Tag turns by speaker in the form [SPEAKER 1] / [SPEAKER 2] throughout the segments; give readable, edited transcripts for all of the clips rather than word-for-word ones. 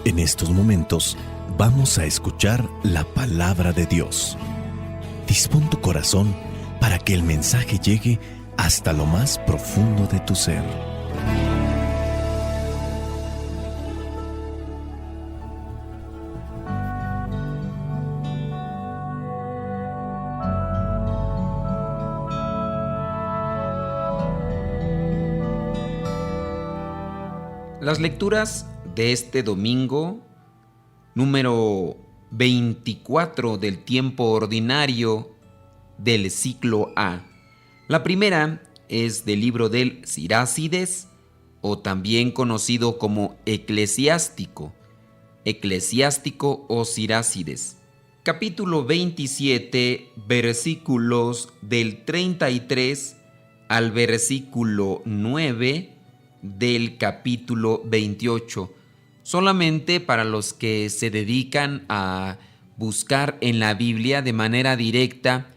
[SPEAKER 1] En estos momentos vamos a escuchar la palabra de Dios. Dispón tu corazón para que el mensaje llegue hasta lo más profundo de tu ser.
[SPEAKER 2] Las lecturas de este domingo, número 24 del tiempo ordinario del ciclo A. La primera es del libro del Sirácides, o también conocido como Eclesiástico o Sirácides. Capítulo 27, versículos del 33 al versículo 9 del capítulo 28. Solamente para los que se dedican a buscar en la Biblia de manera directa,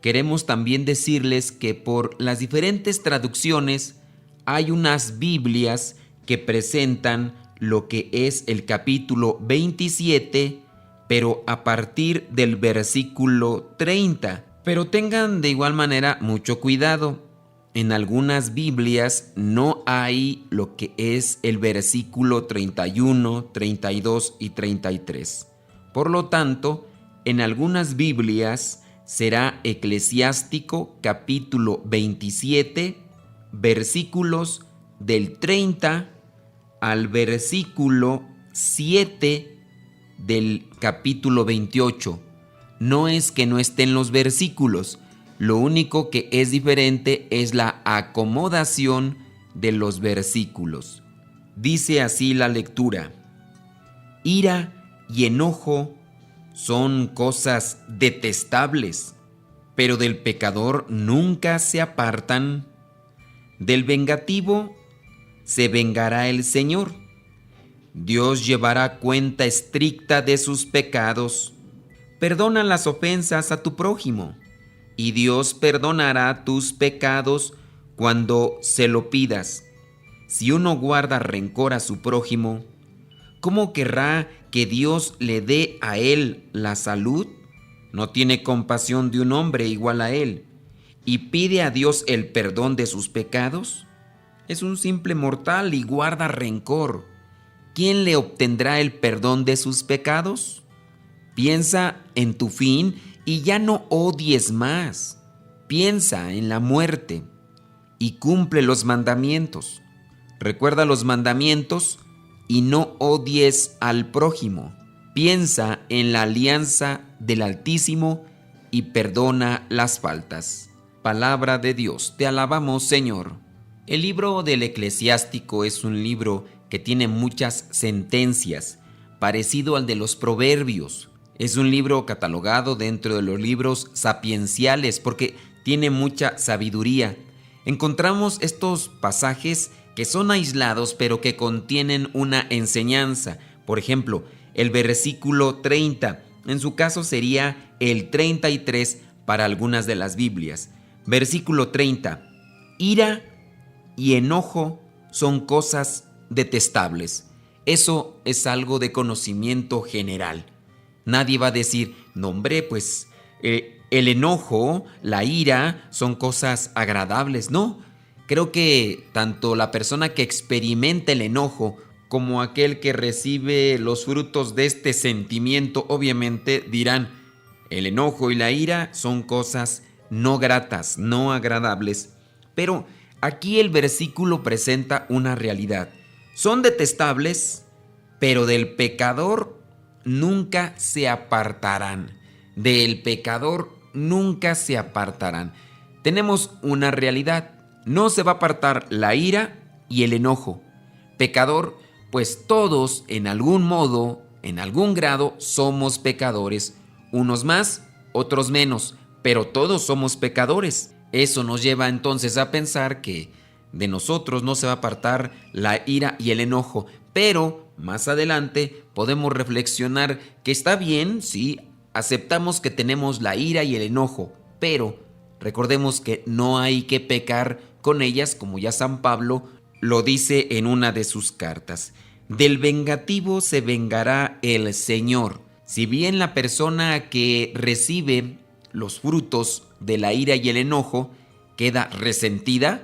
[SPEAKER 2] queremos también decirles que por las diferentes traducciones hay unas Biblias que presentan lo que es el capítulo 27, pero a partir del versículo 30. Pero tengan de igual manera mucho cuidado. En algunas Biblias no hay lo que es el versículo 31, 32 y 33. Por lo tanto, en algunas Biblias será Eclesiástico capítulo 27, versículos del 30 al versículo 7 del capítulo 28. No es que no estén los versículos, lo único que es diferente es la acomodación de los versículos. Dice así la lectura: ira y enojo son cosas detestables, pero del pecador nunca se apartan. Del vengativo se vengará el Señor. Dios llevará cuenta estricta de sus pecados. Perdona las ofensas a tu prójimo, y Dios perdonará tus pecados cuando se lo pidas. Si uno guarda rencor a su prójimo, ¿cómo querrá que Dios le dé a él la salud? No tiene compasión de un hombre igual a él, y pide a Dios el perdón de sus pecados. Es un simple mortal y guarda rencor. ¿Quién le obtendrá el perdón de sus pecados? Piensa en tu fin y ya no odies más. Piensa en la muerte y cumple los mandamientos. Recuerda los mandamientos y no odies al prójimo. Piensa en la alianza del Altísimo y perdona las faltas. Palabra de Dios, te alabamos, Señor. El libro del Eclesiástico es un libro que tiene muchas sentencias, parecido al de los Proverbios. Es un libro catalogado dentro de los libros sapienciales porque tiene mucha sabiduría. Encontramos estos pasajes que son aislados pero que contienen una enseñanza. Por ejemplo, el versículo 30, en su caso sería el 33 para algunas de las Biblias. Versículo 30, ira y enojo son cosas detestables. Eso es algo de conocimiento general. Nadie va a decir, no hombre, pues el enojo, la ira son cosas agradables. No, creo que tanto la persona que experimenta el enojo como aquel que recibe los frutos de este sentimiento, obviamente dirán, el enojo y la ira son cosas no gratas, no agradables. Pero aquí el versículo presenta una realidad. Son detestables, pero del pecador nunca se apartarán. Del pecador nunca se apartarán. Tenemos una realidad. No se va a apartar la ira y el enojo. Pecador, pues todos en algún modo, en algún grado, somos pecadores. Unos más, otros menos, pero todos somos pecadores. Eso nos lleva entonces a pensar que de nosotros no se va a apartar la ira y el enojo, pero más adelante podemos reflexionar que está bien, sí, aceptamos que tenemos la ira y el enojo, pero recordemos que no hay que pecar con ellas, como ya San Pablo lo dice en una de sus cartas. Del vengativo se vengará el Señor. Si bien la persona que recibe los frutos de la ira y el enojo queda resentida,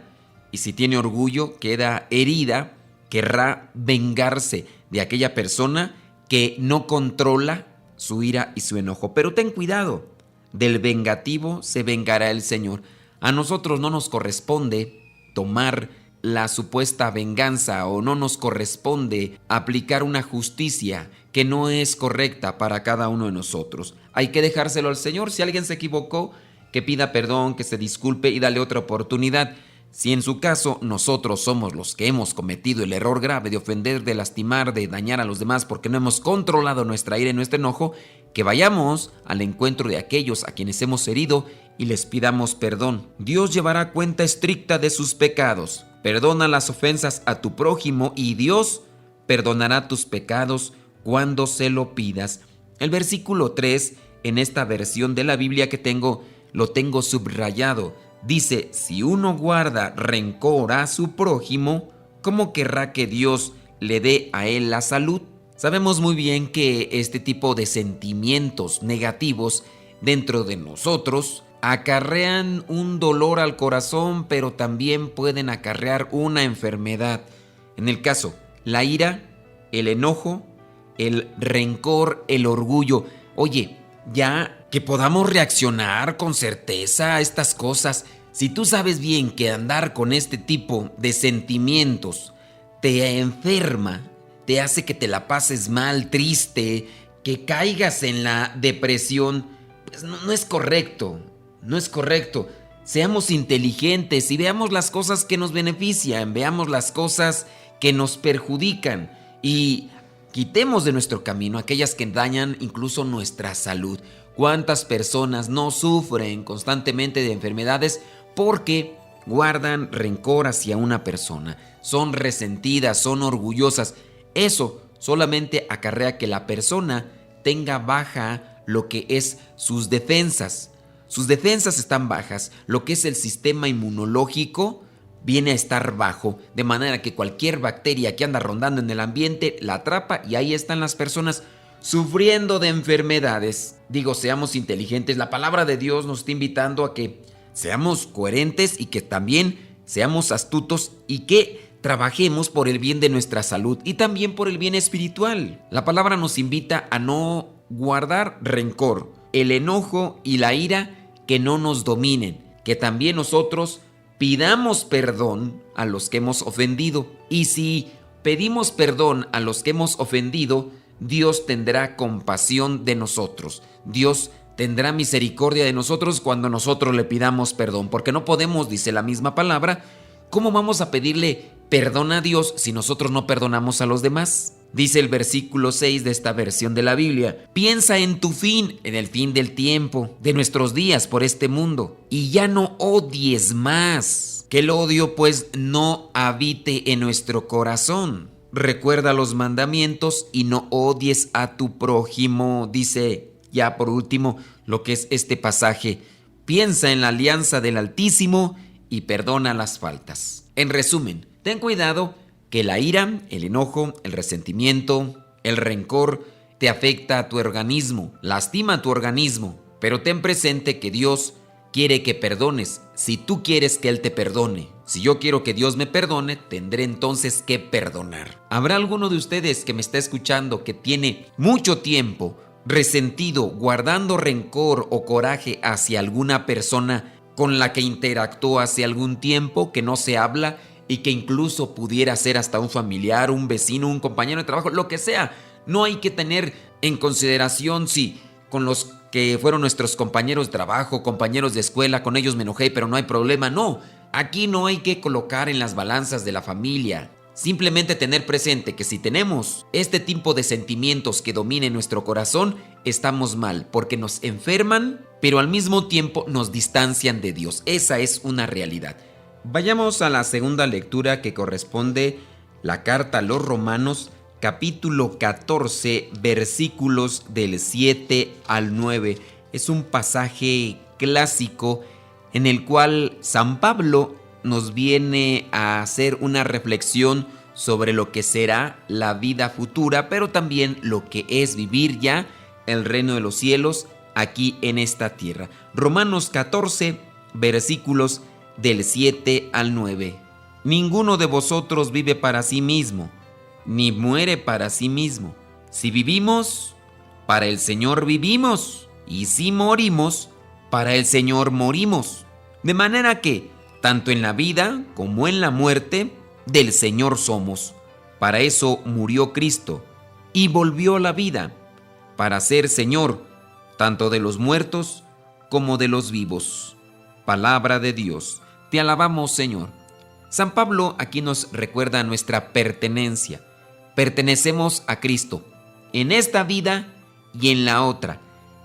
[SPEAKER 2] y si tiene orgullo queda herida, querrá vengarse de aquella persona que no controla su ira y su enojo. Pero ten cuidado, del vengativo se vengará el Señor. A nosotros no nos corresponde tomar la supuesta venganza, o no nos corresponde aplicar una justicia que no es correcta para cada uno de nosotros. Hay que dejárselo al Señor. Si alguien se equivocó, que pida perdón, que se disculpe y dale otra oportunidad. Si en su caso nosotros somos los que hemos cometido el error grave de ofender, de lastimar, de dañar a los demás porque no hemos controlado nuestra ira y nuestro enojo, que vayamos al encuentro de aquellos a quienes hemos herido y les pidamos perdón. Dios llevará cuenta estricta de sus pecados. Perdona las ofensas a tu prójimo y Dios perdonará tus pecados cuando se lo pidas. El versículo 3, en esta versión de la Biblia que tengo, lo tengo subrayado. Dice, si uno guarda rencor a su prójimo, ¿cómo querrá que Dios le dé a él la salud? Sabemos muy bien que este tipo de sentimientos negativos dentro de nosotros acarrean un dolor al corazón, pero también pueden acarrear una enfermedad. En el caso, la ira, el enojo, el rencor, el orgullo. Oye, ya que podamos reaccionar con certeza a estas cosas. Si tú sabes bien que andar con este tipo de sentimientos te enferma, te hace que te la pases mal, triste, que caigas en la depresión, pues no es correcto. No es correcto. Seamos inteligentes y veamos las cosas que nos benefician, veamos las cosas que nos perjudican y quitemos de nuestro camino aquellas que dañan incluso nuestra salud. ¿Cuántas personas no sufren constantemente de enfermedades porque guardan rencor hacia una persona? Son resentidas, son orgullosas. Eso solamente acarrea que la persona tenga baja lo que es sus defensas. Sus defensas están bajas, lo que es el sistema inmunológico viene a estar bajo, de manera que cualquier bacteria que anda rondando en el ambiente la atrapa y ahí están las personas sufriendo de enfermedades. Digo, seamos inteligentes. La palabra de Dios nos está invitando a que seamos coherentes y que también seamos astutos y que trabajemos por el bien de nuestra salud y también por el bien espiritual. La palabra nos invita a no guardar rencor, el enojo y la ira que no nos dominen, que también nosotros pidamos perdón a los que hemos ofendido. Y si pedimos perdón a los que hemos ofendido, Dios tendrá compasión de nosotros. Dios tendrá misericordia de nosotros cuando nosotros le pidamos perdón, porque no podemos, dice la misma palabra, ¿cómo vamos a pedirle perdón a Dios si nosotros no perdonamos a los demás? Dice el versículo 6 de esta versión de la Biblia, piensa en tu fin, en el fin del tiempo, de nuestros días por este mundo, y ya no odies más. Que el odio pues no habite en nuestro corazón. Recuerda los mandamientos y no odies a tu prójimo. Dice ya por último lo que es este pasaje, piensa en la alianza del Altísimo y perdona las faltas. En resumen, ten cuidado que la ira, el enojo, el resentimiento, el rencor te afecta a tu organismo, lastima a tu organismo, pero ten presente que Dios quiere que perdones si tú quieres que Él te perdone. Si yo quiero que Dios me perdone, tendré entonces que perdonar. ¿Habrá alguno de ustedes que me está escuchando que tiene mucho tiempo resentido, guardando rencor o coraje hacia alguna persona con la que interactuó hace algún tiempo, que no se habla y que incluso pudiera ser hasta un familiar, un vecino, un compañero de trabajo, lo que sea? No hay que tener en consideración si con los que fueron nuestros compañeros de trabajo, compañeros de escuela, con ellos me enojé, pero no hay problema. No, aquí no hay que colocar en las balanzas de la familia. Simplemente tener presente que si tenemos este tipo de sentimientos que dominen nuestro corazón, estamos mal, porque nos enferman, pero al mismo tiempo nos distancian de Dios. Esa es una realidad. Vayamos a la segunda lectura, que corresponde la carta a los Romanos, capítulo 14, versículos del 7 al 9. Es un pasaje clásico en el cual San Pablo nos viene a hacer una reflexión sobre lo que será la vida futura, pero también lo que es vivir ya el reino de los cielos aquí en esta tierra. Romanos 14, versículos del 7 al 9. Ninguno de vosotros vive para sí mismo, ni muere para sí mismo. Si vivimos, para el Señor vivimos, y si morimos, para el Señor morimos. De manera que, tanto en la vida como en la muerte, del Señor somos. Para eso murió Cristo, y volvió a la vida, para ser Señor, tanto de los muertos como de los vivos. Palabra de Dios. Te alabamos, Señor. San Pablo aquí nos recuerda nuestra pertenencia. Pertenecemos a Cristo, en esta vida y en la otra,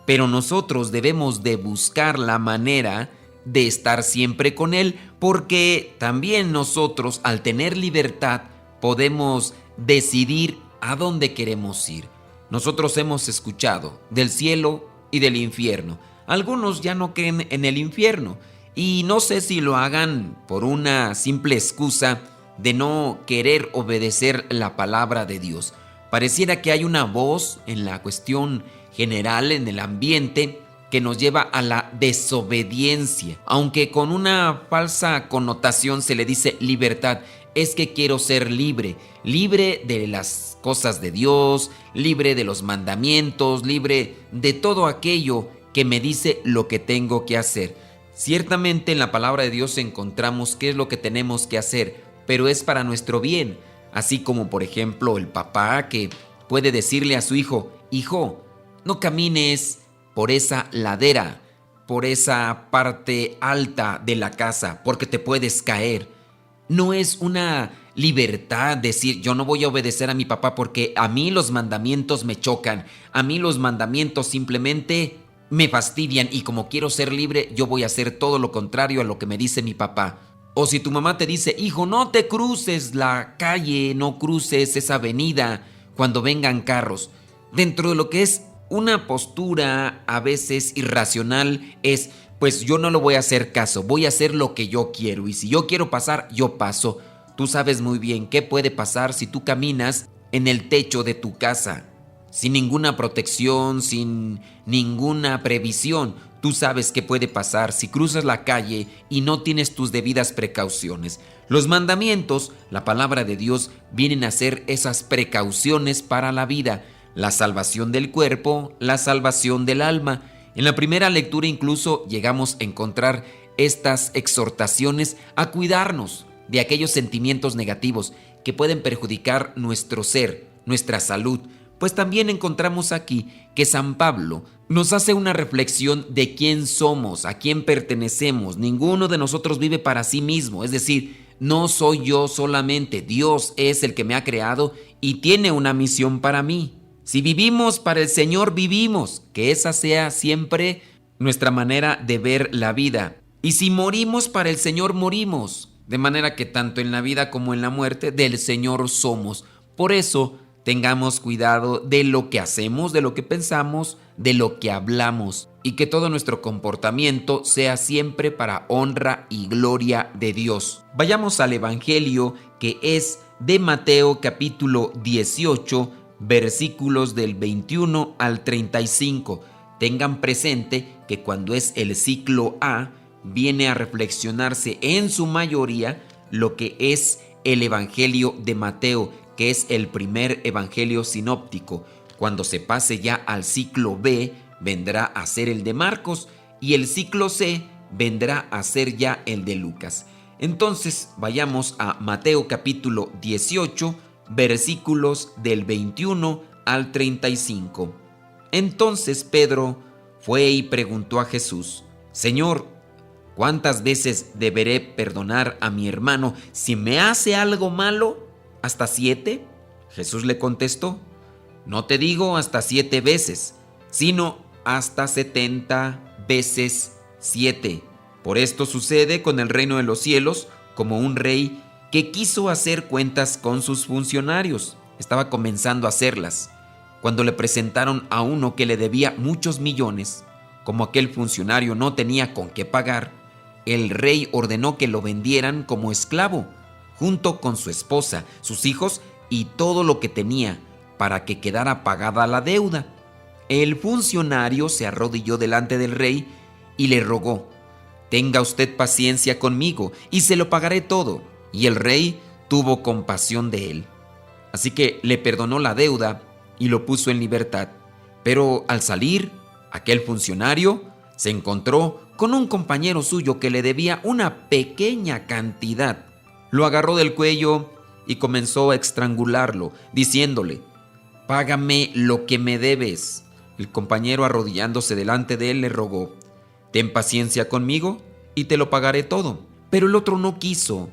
[SPEAKER 2] pero nosotros debemos de buscar la manera de estar siempre con Él, porque también nosotros, al tener libertad, podemos decidir a dónde queremos ir. Nosotros hemos escuchado del cielo y del infierno. Algunos ya no creen en el infierno, y no sé si lo hagan por una simple excusa de no querer obedecer la palabra de Dios. Pareciera que hay una voz en la cuestión general, en el ambiente, que nos lleva a la desobediencia, aunque con una falsa connotación se le dice libertad. Es que quiero ser libre, libre de las cosas de Dios, libre de los mandamientos, libre de todo aquello que me dice lo que tengo que hacer. Ciertamente en la palabra de Dios encontramos qué es lo que tenemos que hacer, pero es para nuestro bien, así como por ejemplo el papá que puede decirle a su hijo: hijo, no camines por esa ladera, por esa parte alta de la casa, porque te puedes caer. No es una libertad decir: yo no voy a obedecer a mi papá porque a mí los mandamientos me chocan, a mí los mandamientos simplemente me fastidian, y como quiero ser libre, yo voy a hacer todo lo contrario a lo que me dice mi papá. O si tu mamá te dice: hijo, no te cruces la calle, no cruces esa avenida cuando vengan carros. Dentro de lo que es una postura a veces irracional es: pues yo no le voy a hacer caso, voy a hacer lo que yo quiero, y si yo quiero pasar, yo paso. Tú sabes muy bien qué puede pasar si tú caminas en el techo de tu casa, sin ninguna protección, sin ninguna previsión. Tú sabes qué puede pasar si cruzas la calle y no tienes tus debidas precauciones. Los mandamientos, la palabra de Dios, vienen a ser esas precauciones para la vida, la salvación del cuerpo, la salvación del alma. En la primera lectura incluso llegamos a encontrar estas exhortaciones a cuidarnos de aquellos sentimientos negativos que pueden perjudicar nuestro ser, nuestra salud. Pues también encontramos aquí que San Pablo nos hace una reflexión de quién somos, a quién pertenecemos. Ninguno de nosotros vive para sí mismo, es decir, no soy yo solamente, Dios es el que me ha creado y tiene una misión para mí. Si vivimos para el Señor, vivimos, que esa sea siempre nuestra manera de ver la vida. Y si morimos para el Señor, morimos, de manera que tanto en la vida como en la muerte del Señor somos. Por eso, tengamos cuidado de lo que hacemos, de lo que pensamos, de lo que hablamos, y que todo nuestro comportamiento sea siempre para honra y gloria de Dios. Vayamos al Evangelio, que es de Mateo capítulo 18, versículos del 21 al 35. Tengan presente que cuando es el ciclo A, viene a reflexionarse en su mayoría lo que es el Evangelio de Mateo, que es el primer evangelio sinóptico. Cuando se pase ya al ciclo B, vendrá a ser el de Marcos, y el ciclo C vendrá a ser ya el de Lucas. Entonces, vayamos a Mateo capítulo 18, versículos del 21 al 35. Entonces Pedro fue y preguntó a Jesús: Señor, ¿cuántas veces deberé perdonar a mi hermano si me hace algo malo? ¿Hasta 7? Jesús le contestó: no te digo hasta 7 veces, sino hasta 70 veces 7. Por esto sucede con el reino de los cielos como un rey que quiso hacer cuentas con sus funcionarios. Estaba comenzando a hacerlas, cuando le presentaron a uno que le debía muchos millones. Como aquel funcionario no tenía con qué pagar, el rey ordenó que lo vendieran como esclavo, junto con su esposa, sus hijos y todo lo que tenía, para que quedara pagada la deuda. El funcionario se arrodilló delante del rey y le rogó: «Tenga usted paciencia conmigo y se lo pagaré todo». Y el rey tuvo compasión de él. Así que le perdonó la deuda y lo puso en libertad. Pero al salir, aquel funcionario se encontró con un compañero suyo que le debía una pequeña cantidad. Lo agarró del cuello y comenzó a estrangularlo, diciéndole: «Págame lo que me debes». El compañero, arrodillándose delante de él, le rogó: «Ten paciencia conmigo y te lo pagaré todo». Pero el otro no quiso,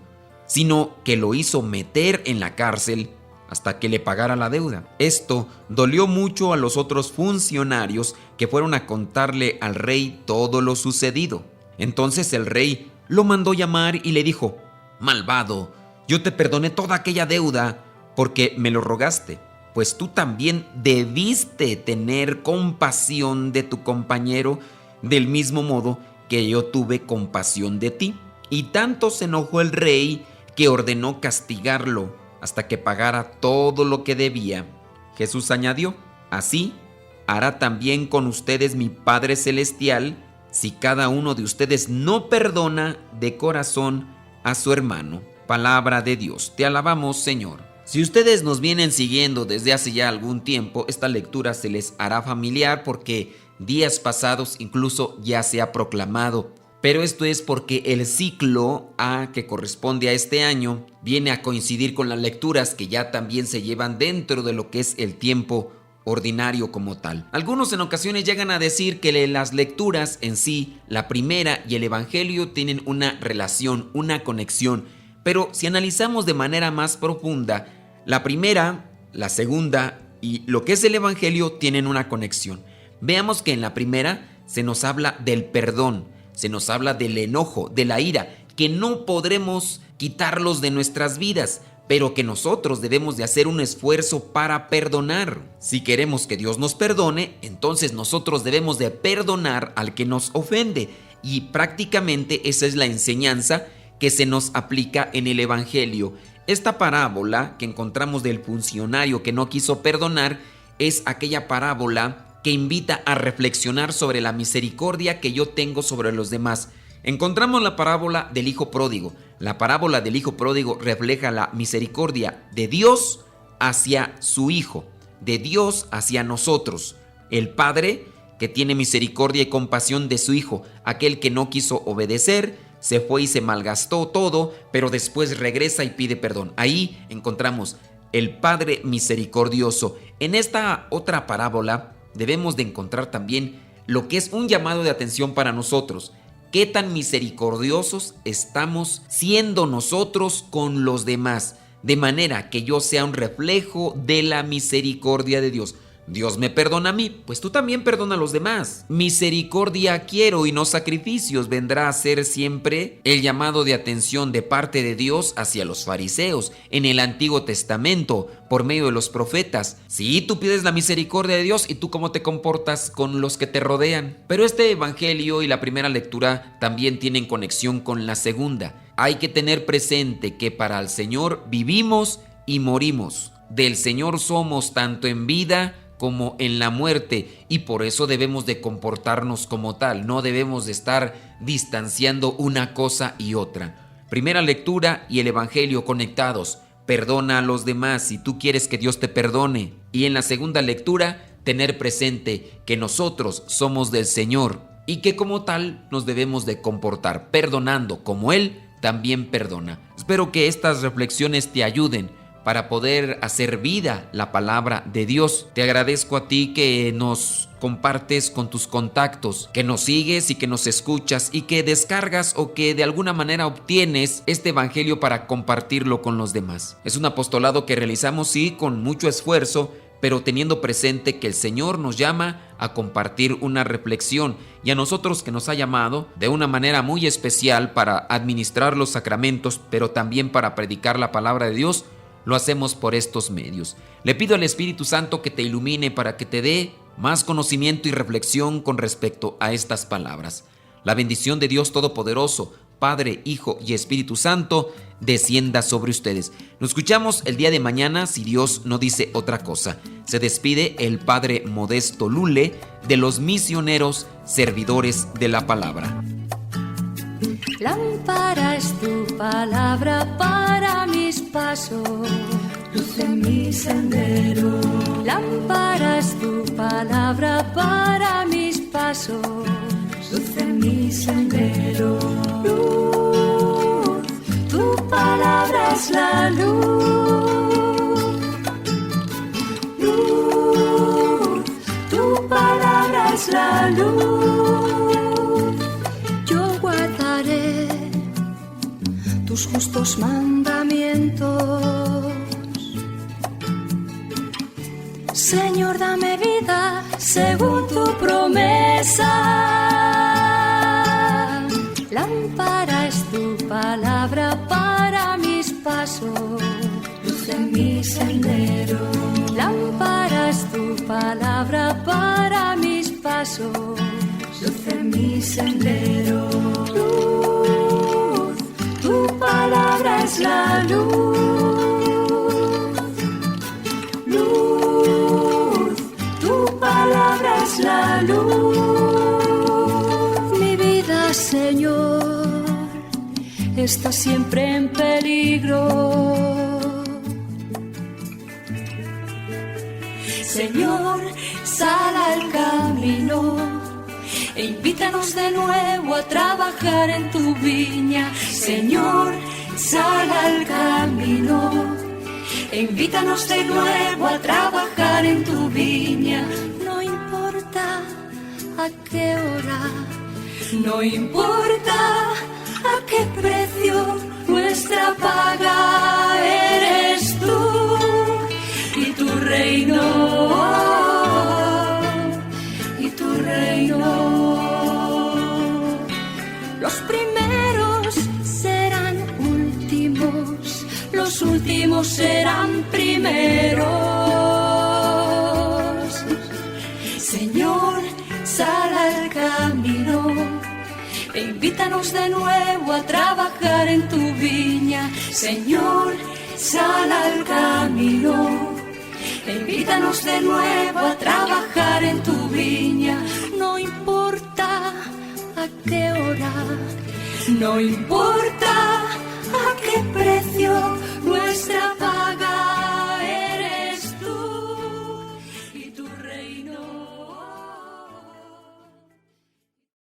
[SPEAKER 2] sino que lo hizo meter en la cárcel hasta que le pagara la deuda. Esto dolió mucho a los otros funcionarios, que fueron a contarle al rey todo lo sucedido. Entonces el rey lo mandó llamar y le dijo: «Malvado, yo te perdoné toda aquella deuda porque me lo rogaste, pues tú también debiste tener compasión de tu compañero, del mismo modo que yo tuve compasión de ti». Y tanto se enojó el rey que ordenó castigarlo hasta que pagara todo lo que debía. Jesús añadió: «Así hará también con ustedes mi Padre Celestial, si cada uno de ustedes no perdona de corazón a su hermano». Palabra de Dios. Te alabamos, Señor. Si ustedes nos vienen siguiendo desde hace ya algún tiempo, esta lectura se les hará familiar porque días pasados incluso ya se ha proclamado. Pero esto es porque el ciclo A, que corresponde a este año, viene a coincidir con las lecturas que ya también se llevan dentro de lo que es el tiempo ordinario como tal. Algunos en ocasiones llegan a decir que las lecturas en sí, la primera y el Evangelio, tienen una relación, una conexión. Pero si analizamos de manera más profunda, la primera, la segunda y lo que es el Evangelio tienen una conexión. Veamos que en la primera se nos habla del perdón, se nos habla del enojo, de la ira, que no podremos quitarlos de nuestras vidas, pero que nosotros debemos de hacer un esfuerzo para perdonar. Si queremos que Dios nos perdone, entonces nosotros debemos de perdonar al que nos ofende. Y prácticamente esa es la enseñanza que se nos aplica en el Evangelio. Esta parábola que encontramos del funcionario que no quiso perdonar es aquella parábola que invita a reflexionar sobre la misericordia que yo tengo sobre los demás. Encontramos la parábola del hijo pródigo. La parábola del hijo pródigo refleja la misericordia de Dios hacia su hijo, de Dios hacia nosotros. El padre que tiene misericordia y compasión de su hijo, aquel que no quiso obedecer, se fue y se malgastó todo, pero después regresa y pide perdón. Ahí encontramos el Padre misericordioso. En esta otra parábola debemos de encontrar también lo que es un llamado de atención para nosotros. ¿Qué tan misericordiosos estamos siendo nosotros con los demás? De manera que yo sea un reflejo de la misericordia de Dios. Dios me perdona a mí, pues tú también perdona a los demás. Misericordia quiero y no sacrificios vendrá a ser siempre el llamado de atención de parte de Dios hacia los fariseos en el Antiguo Testamento por medio de los profetas. Sí, tú pides la misericordia de Dios, ¿y tú cómo te comportas con los que te rodean? Pero este evangelio y la primera lectura también tienen conexión con la segunda. Hay que tener presente que para el Señor vivimos y morimos. Del Señor somos tanto en vida como en la muerte, y por eso debemos de comportarnos como tal. No debemos de estar distanciando una cosa y otra. Primera lectura y el evangelio conectados. Perdona a los demás si tú quieres que Dios te perdone. Y en la segunda lectura, tener presente que nosotros somos del Señor y que como tal nos debemos de comportar, perdonando como Él también perdona. Espero que estas reflexiones te ayuden para poder hacer vida la palabra de Dios. Te agradezco a ti que nos compartes con tus contactos, que nos sigues y que nos escuchas y que descargas o que de alguna manera obtienes este evangelio para compartirlo con los demás. Es un apostolado que realizamos, sí, con mucho esfuerzo, pero teniendo presente que el Señor nos llama a compartir una reflexión, y a nosotros que nos ha llamado de una manera muy especial para administrar los sacramentos, pero también para predicar la palabra de Dios. Lo hacemos por estos medios. Le pido al Espíritu Santo que te ilumine para que te dé más conocimiento y reflexión con respecto a estas palabras. La bendición de Dios Todopoderoso, Padre, Hijo y Espíritu Santo, descienda sobre ustedes. Nos escuchamos el día de mañana si Dios no dice otra cosa. Se despide el Padre Modesto Lule de los misioneros servidores de la palabra.
[SPEAKER 3] Lámpara es tu palabra para mis pasos, luz en mi sendero. Lámpara es tu palabra para mis pasos, luz en mi sendero. Luz, tu palabra es la luz. Luz, tu palabra es la luz. Yo guardaré tus justos mandamientos. Señor, dame vida según tu promesa. Lámpara es tu palabra para mis pasos, luz en mi sendero. Lámpara es tu palabra para mis pasos, luz en mi sendero. Luz, tu palabra es la luz. Luz, tu palabra es la luz. Mi vida, Señor, está siempre en peligro. Señor, sal al camino e invítanos de nuevo a trabajar en tu viña. Señor, sal al camino e invítanos de nuevo a trabajar en tu viña. No importa a qué hora, no importa a qué precio, nuestra paga eres tú y tu reino, y tu reino. Los primeros serán últimos, los últimos serán primeros. Señor, sal al camino e invítanos de nuevo a trabajar en tu viña. Señor, sal al camino e invítanos de nuevo a trabajar en tu viña. No importa a qué hora, no importa a qué precio, nuestra